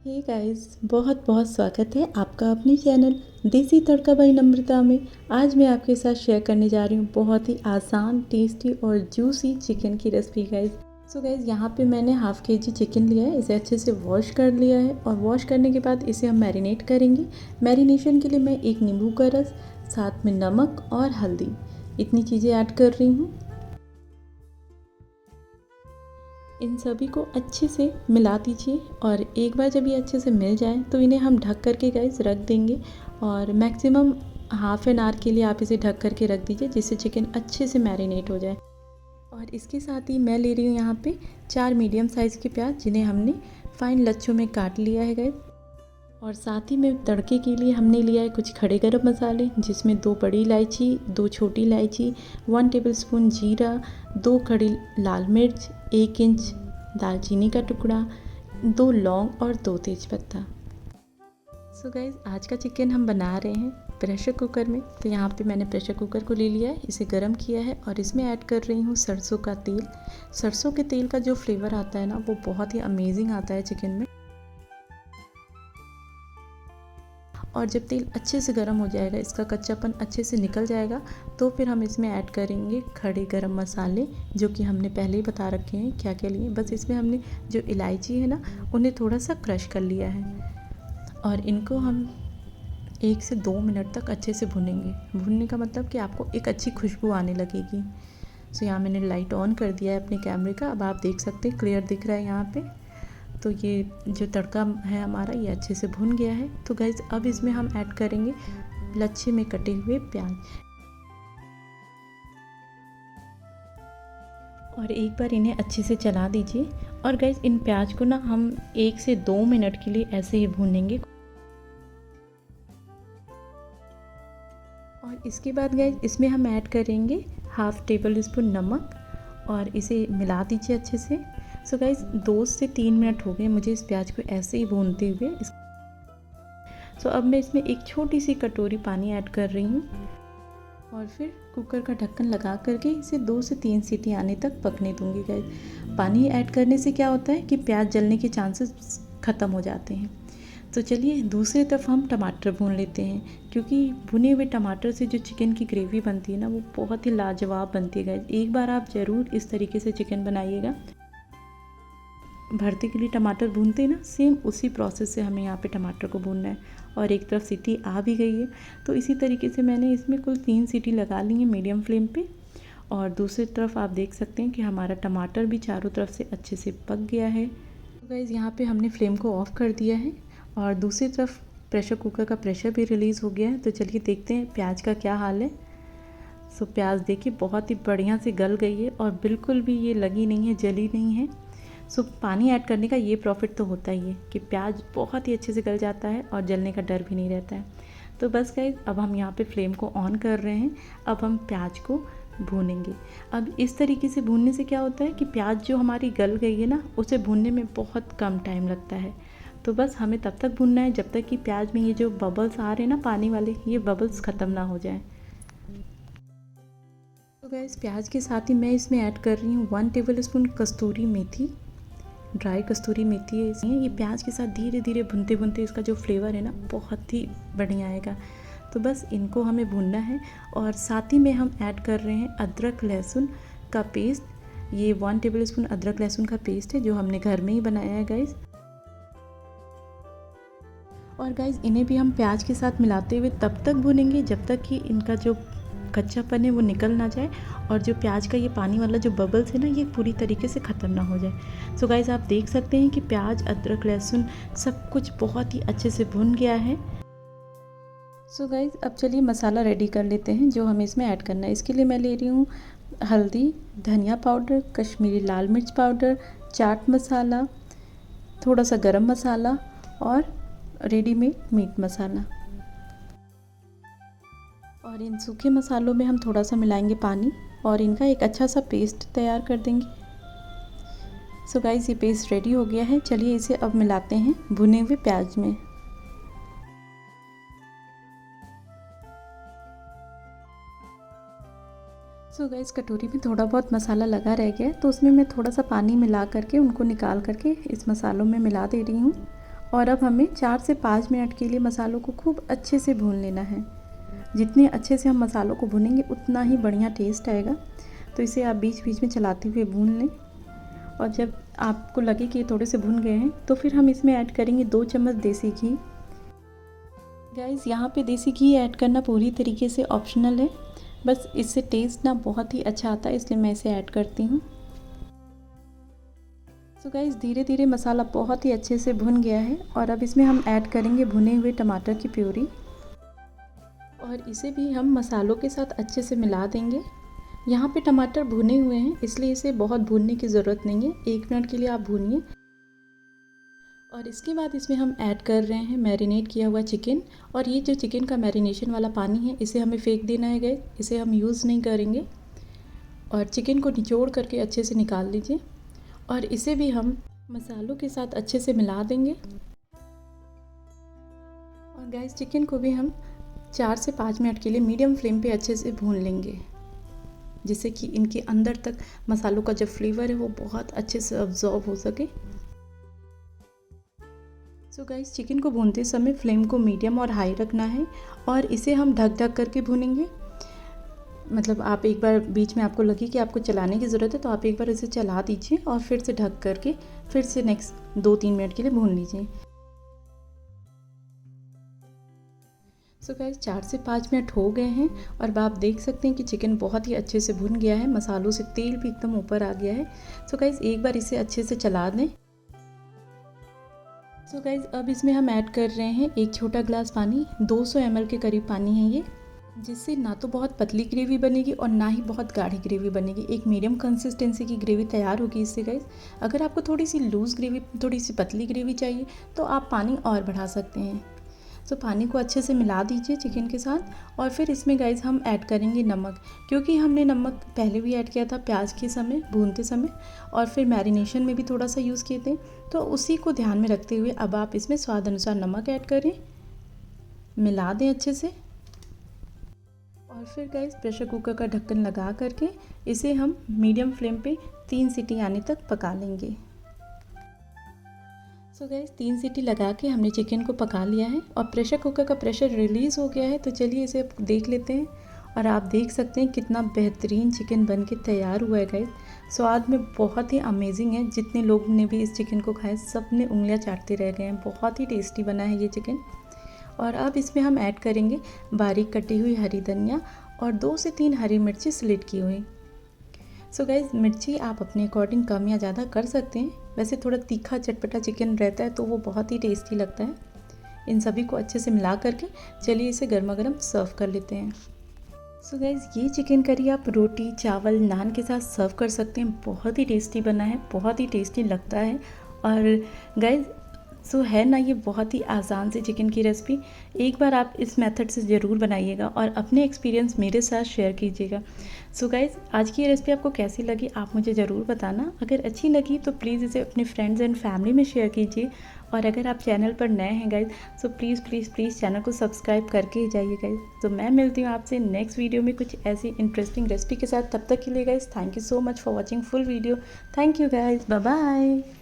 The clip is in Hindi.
हे गाइस, बहुत बहुत स्वागत है आपका अपने चैनल देसी तड़का बाई नम्रता में। आज मैं आपके साथ शेयर करने जा रही हूँ बहुत ही आसान, टेस्टी और जूसी चिकन की रेसिपी गाइस। सो गाइस, यहाँ पे मैंने हाफ़ केजी चिकन लिया है। इसे अच्छे से वॉश कर लिया है और वॉश करने के बाद इसे हम मैरिनेट करेंगे। मैरिनेशन के लिए मैं एक नींबू का रस, साथ में नमक और हल्दी, इतनी चीज़ें ऐड कर रही हूँ। इन सभी को अच्छे से मिला दीजिए और एक बार जब ये अच्छे से मिल जाए तो इन्हें हम ढक करके गाइस रख देंगे और मैक्सिमम हाफ़ एन आवर के लिए आप इसे ढक करके रख दीजिए, जिससे चिकन अच्छे से मैरिनेट हो जाए। और इसके साथ ही मैं ले रही हूँ यहाँ पे 4 मीडियम साइज़ के प्याज, जिन्हें हमने फाइन लच्छों में काट लिया है गाइस। और साथ ही में तड़के के लिए हमने लिया है कुछ खड़े गरम मसाले, जिसमें 2 बड़ी इलायची, 2 छोटी इलायची, 1 टेबलस्पून जीरा, 2 खड़ी लाल मिर्च, 1 इंच दालचीनी का टुकड़ा, 2 लौंग और 2 तेज़पत्ता। सो गाइज़, आज का चिकन हम बना रहे हैं प्रेशर कुकर में। तो यहाँ पे मैंने प्रेशर कुकर को ले लिया है, इसे गर्म किया है और इसमें ऐड कर रही हूँ सरसों का तेल। सरसों के तेल का जो फ्लेवर आता है ना, वो बहुत ही अमेजिंग आता है चिकन में। और जब तेल अच्छे से गर्म हो जाएगा, इसका कच्चापन अच्छे से निकल जाएगा, तो फिर हम इसमें ऐड करेंगे खड़े गरम मसाले, जो कि हमने पहले ही बता रखे हैं क्या क्या लिए। बस इसमें हमने जो इलायची है ना, उन्हें थोड़ा सा क्रश कर लिया है और इनको हम 1 से 2 मिनट तक अच्छे से भुनेंगे। भुनने का मतलब कि आपको एक अच्छी खुशबू आने लगेगी। सो यहाँ मैंने लाइट ऑन कर दिया है अपने कैमरे का। अब आप देख सकते हैं, क्लियर दिख रहा है यहाँ पे। तो ये जो तड़का है हमारा, ये अच्छे से भुन गया है। तो गाइज़, अब इसमें हम ऐड करेंगे लच्छे में कटे हुए प्याज और एक बार इन्हें अच्छे से चला दीजिए। और गाइज़, इन प्याज को ना हम 1 से 2 मिनट के लिए ऐसे ही भूनेंगे। और इसके बाद गाइज़, इसमें हम ऐड करेंगे हाफ़ टेबल स्पून नमक और इसे मिला दीजिए अच्छे से। सो गाइज़, 2 से 3 मिनट हो गए मुझे इस प्याज को ऐसे ही भूनते हुए। सो अब मैं इसमें एक छोटी सी कटोरी पानी ऐड कर रही हूँ और फिर कुकर का ढक्कन लगा करके इसे 2 से 3 सीटी आने तक पकने दूँगी गाइज़। पानी ऐड करने से क्या होता है कि प्याज जलने के चांसेस ख़त्म हो जाते हैं। तो चलिए दूसरी तरफ हम टमाटर भून लेते हैं, क्योंकि भुने हुए टमाटर से जो चिकन की ग्रेवी बनती है ना, वो बहुत ही लाजवाब बनती है गाइज़। एक बार आप ज़रूर इस तरीके से चिकन बनाइएगा। भरते के लिए टमाटर भूनते हैं ना, सेम उसी प्रोसेस से हमें यहाँ पे टमाटर को भूनना है। और एक तरफ सीटी आ भी गई है, तो इसी तरीके से मैंने इसमें कुल 3 सीटी लगा ली हैं मीडियम फ्लेम पे। और दूसरी तरफ आप देख सकते हैं कि हमारा टमाटर भी चारों तरफ से अच्छे से पक गया है। तो गाइज़, यहाँ पे हमने फ्लेम को ऑफ़ कर दिया है और दूसरी तरफ प्रेशर कुकर का प्रेशर भी रिलीज़ हो गया है। तो चलिए देखते हैं प्याज का क्या हाल है। सो प्याज देखिए बहुत ही बढ़िया से गल गई है और बिल्कुल भी ये लगी नहीं है, जली नहीं है। सो पानी ऐड करने का ये प्रॉफिट तो होता ही है कि प्याज बहुत ही अच्छे से गल जाता है और जलने का डर भी नहीं रहता है। तो बस गाइस, अब हम यहाँ पे फ्लेम को ऑन कर रहे हैं। अब हम प्याज को भूनेंगे। अब इस तरीके से भूनने से क्या होता है कि प्याज जो हमारी गल गई है ना, उसे भूनने में बहुत कम टाइम लगता है। तो बस हमें तब तक भूनना है जब तक कि प्याज में ये जो बबल्स आ रहे हैं ना पानी वाले, ये बबल्स ख़त्म ना हो जाए। तो गाइस, प्याज के साथ ही मैं इसमें ऐड कर रही हूँ 1 टेबलस्पून कस्तूरी मेथी। ड्राई कस्तूरी मेथी है इसमें। ये प्याज के साथ धीरे धीरे भुनते भुनते इसका जो फ्लेवर है ना, बहुत ही बढ़िया आएगा। तो बस इनको हमें भूनना है। और साथ ही में हम ऐड कर रहे हैं अदरक लहसुन का पेस्ट। ये 1 टेबलस्पून अदरक लहसुन का पेस्ट है, जो हमने घर में ही बनाया है गाइज़। और गाइज़, इन्हें भी हम प्याज के साथ मिलाते हुए तब तक भूनेंगे जब तक कि इनका जो कच्चापन है वो निकल ना जाए और जो प्याज का ये पानी वाला जो बबल्स है ना, ये पूरी तरीके से ख़त्म ना हो जाए। सो गाइज़, आप देख सकते हैं कि प्याज, अदरक, लहसुन सब कुछ बहुत ही अच्छे से भुन गया है। सो गाइज़, अब चलिए मसाला रेडी कर लेते हैं जो हमें इसमें ऐड करना है। इसके लिए मैं ले रही हूँ हल्दी, धनिया पाउडर, कश्मीरी लाल मिर्च पाउडर, चाट मसाला, थोड़ा सा गरम मसाला और रेडीमेड मीट मसाला। और इन सूखे मसालों में हम थोड़ा सा मिलाएंगे पानी और इनका एक अच्छा सा पेस्ट तैयार कर देंगे। सो गाइस, ये पेस्ट रेडी हो गया है। चलिए इसे अब मिलाते हैं भुने हुए प्याज में। सो गाइस, कटोरी में थोड़ा बहुत मसाला लगा रह गया है, तो उसमें मैं थोड़ा सा पानी मिला करके उनको निकाल करके इस मसालों में मिला दे रही हूँ। और अब हमें 4 से 5 मिनट के लिए मसालों को खूब अच्छे से भून लेना है। जितने अच्छे से हम मसालों को भूनेंगे उतना ही बढ़िया टेस्ट आएगा। तो इसे आप बीच बीच में चलाते हुए भून लें, और जब आपको लगे कि ये थोड़े से भुन गए हैं तो फिर हम इसमें ऐड करेंगे 2 चम्मच देसी घी। गाइस, यहाँ पे देसी घी ऐड करना पूरी तरीके से ऑप्शनल है, बस इससे टेस्ट ना बहुत ही अच्छा आता है, इसलिए मैं इसे ऐड करती हूँ। तो गाइस, धीरे धीरे मसाला बहुत ही अच्छे से भुन गया है और अब इसमें हम ऐड करेंगे भुने हुए टमाटर की प्यूरी, और इसे भी हम मसालों के साथ अच्छे से मिला देंगे। यहाँ पे टमाटर भुने हुए हैं, इसलिए इसे बहुत भूनने की ज़रूरत नहीं है, 1 मिनट के लिए आप भूनिए। और इसके बाद इसमें हम ऐड कर रहे हैं मैरिनेट किया हुआ चिकन, और ये जो चिकन का मैरिनेशन वाला पानी है इसे हमें फेंक देना है गाइस, इसे हम यूज़ नहीं करेंगे। और चिकन को निचोड़ करके अच्छे से निकाल लीजिए, और इसे भी हम मसालों के साथ अच्छे से मिला देंगे। और गाइस, चिकन को भी हम 4 से 5 मिनट के लिए मीडियम फ्लेम पे अच्छे से भून लेंगे, जिससे कि इनके अंदर तक मसालों का जो फ्लेवर है वो बहुत अच्छे से अब्जॉर्ब हो सके। सो गाइस, चिकन को भूनते समय फ्लेम को मीडियम और हाई रखना है, और इसे हम ढक ढक करके भूनेंगे। मतलब आप एक बार बीच में आपको लगे कि आपको चलाने की ज़रूरत है तो आप एक बार इसे चला दीजिए और फिर से ढक करके फिर से नेक्स्ट 2-3 मिनट के लिए भून लीजिए। सो गाइस, 4 से 5 मिनट हो गए हैं और आप देख सकते हैं कि चिकन बहुत ही अच्छे से भुन गया है, मसालों से तेल भी एकदम ऊपर आ गया है। सो गाइस, एक बार इसे अच्छे से चला दें। सो गाइस, अब इसमें हम ऐड कर रहे हैं 1 छोटा ग्लास पानी, 200 ml के करीब पानी है ये, जिससे ना तो बहुत पतली ग्रेवी बनेगी और ना ही बहुत गाढ़ी ग्रेवी बनेगी, एक मीडियम कंसिस्टेंसी की ग्रेवी तैयार होगी इससे गाइस। अगर आपको थोड़ी सी लूज़ ग्रेवी, थोड़ी सी पतली ग्रेवी चाहिए तो आप पानी और बढ़ा सकते हैं। सो पानी को अच्छे से मिला दीजिए चिकन के साथ, और फिर इसमें गाइस हम ऐड करेंगे नमक, क्योंकि हमने नमक पहले भी ऐड किया था प्याज के समय, भूनते समय, और फिर मैरिनेशन में भी थोड़ा सा यूज़ किए थे, तो उसी को ध्यान में रखते हुए अब आप इसमें स्वाद अनुसार नमक ऐड करें, मिला दें अच्छे से। और फिर गाइस, प्रेशर कुकर का ढक्कन लगा करके इसे हम मीडियम फ्लेम पे 3 सीटी आने तक पका लेंगे। सो गाइस, 3 सीटी लगा के हमने चिकन को पका लिया है और प्रेशर कुकर का प्रेशर रिलीज़ हो गया है, तो चलिए इसे अब देख लेते हैं। और आप देख सकते हैं कितना बेहतरीन चिकन बन के तैयार हुआ है गाइस। स्वाद में बहुत ही अमेजिंग है, जितने लोग ने भी इस चिकन को खाया सब ने उंगलियां चाटते रह गए हैं, बहुत ही टेस्टी बना है ये चिकन। और अब इसमें हम ऐड करेंगे बारीक कटी हुई हरी धनिया और 2 से 3 हरी मिर्ची स्लिट की हुई। सो गाइस, मिर्ची आप अपने अकॉर्डिंग कम या ज़्यादा कर सकते हैं, वैसे थोड़ा तीखा चटपटा चिकन रहता है तो वो बहुत ही टेस्टी लगता है। इन सभी को अच्छे से मिला करके चलिए इसे गर्मा गर्म सर्व कर लेते हैं। सो गाइस, ये चिकन करी आप रोटी, चावल, नान के साथ सर्व कर सकते हैं, बहुत ही टेस्टी बना है, बहुत ही टेस्टी लगता है। और गाइस, सो है ना ये बहुत ही आसान सी चिकन की रेसिपी, एक बार आप इस मेथड से ज़रूर बनाइएगा और अपने एक्सपीरियंस मेरे साथ शेयर कीजिएगा। सो गाइज़, आज की ये रेसिपी आपको कैसी लगी आप मुझे ज़रूर बताना। अगर अच्छी लगी तो प्लीज़ इसे अपने फ्रेंड्स एंड फैमिली में शेयर कीजिए, और अगर आप चैनल पर नए हैं guys so please please please channel को सब्सक्राइब करके ही जाइए गाइज़। तो मैं मिलती हूँ आपसे नेक्स्ट वीडियो में कुछ ऐसी इंटरेस्टिंग रेसिपी के साथ। तब तक के लिए guys, thank you so much for watching full video. Thank you guys, bye bye.